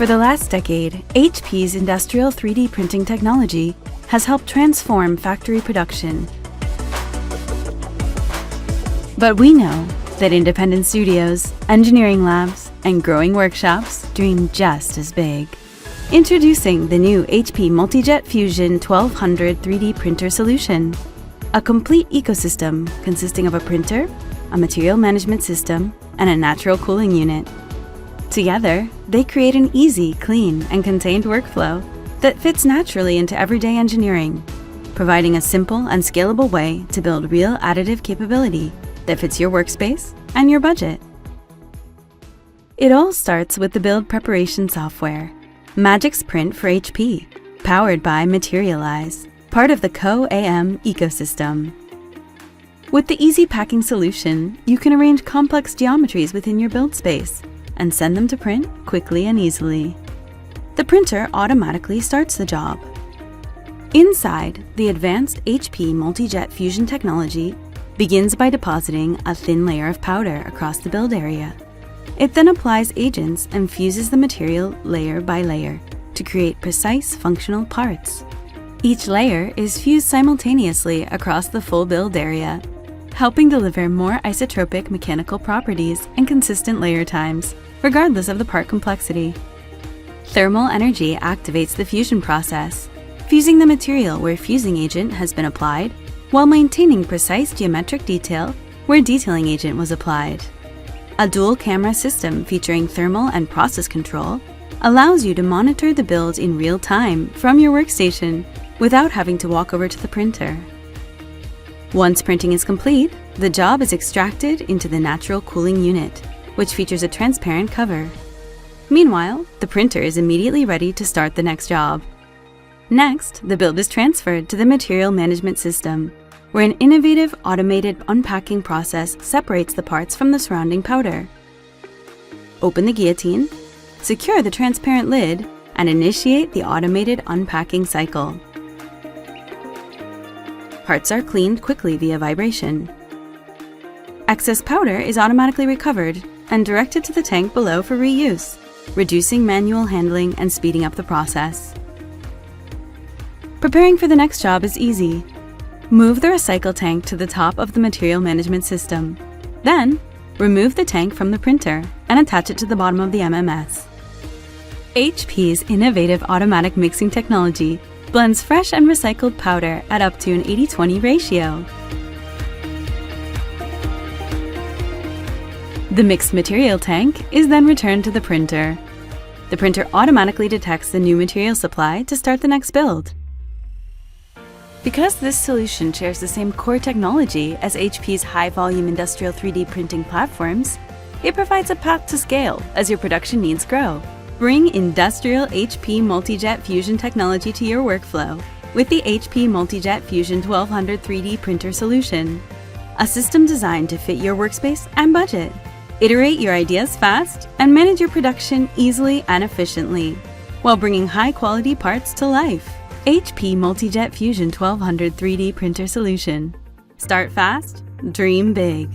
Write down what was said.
For the last decade, HP's industrial 3D printing technology has helped transform factory production. But we know that independent studios, engineering labs, and growing workshops dream just as big. Introducing the new HP Multijet Fusion 1200 3D printer solution. A complete ecosystem consisting of a printer, a material management system, and a natural cooling unit. Together, they create an easy, clean, and contained workflow that fits naturally into everyday engineering, providing a simple and scalable way to build real additive capability that fits your workspace and your budget. It all starts with the build preparation software, Magix Print for HP, powered by Materialize, part of the Co-AM ecosystem. With the easy packing solution, you can arrange complex geometries within your build space and send them to print quickly and easily. The printer automatically starts the job. Inside, the advanced HP Multijet Fusion technology begins by depositing a thin layer of powder across the build area. It then applies agents and fuses the material layer by layer to create precise functional parts. Each layer is fused simultaneously across the full build area, helping deliver more isotropic mechanical properties and consistent layer times, regardless of the part complexity. Thermal energy activates the fusion process, fusing the material where fusing agent has been applied, while maintaining precise geometric detail where detailing agent was applied. A dual camera system featuring thermal and process control allows you to monitor the build in real time from your workstation without having to walk over to the printer. Once printing is complete, the job is extracted into the natural cooling unit, which features a transparent cover. Meanwhile, the printer is immediately ready to start the next job. Next, the build is transferred to the material management system, where an innovative automated unpacking process separates the parts from the surrounding powder. Open the guillotine, secure the transparent lid, and initiate the automated unpacking cycle. Parts are cleaned quickly via vibration. Excess powder is automatically recovered and directed to the tank below for reuse, reducing manual handling and speeding up the process. Preparing for the next job is easy. Move the recycle tank to the top of the material management system. Then, remove the tank from the printer and attach it to the bottom of the MMS. HP's innovative automatic mixing technology blends fresh and recycled powder at up to an 80-20 ratio. The mixed material tank is then returned to the printer. The printer automatically detects the new material supply to start the next build. Because this solution shares the same core technology as HP's high-volume industrial 3D printing platforms, it provides a path to scale as your production needs grow. Bring industrial HP Multijet Fusion technology to your workflow with the HP Multijet Fusion 1200 3D printer solution, a system designed to fit your workspace and budget. Iterate your ideas fast and manage your production easily and efficiently, while bringing high-quality parts to life. HP Multijet Fusion 1200 3D printer solution. Start fast, dream big.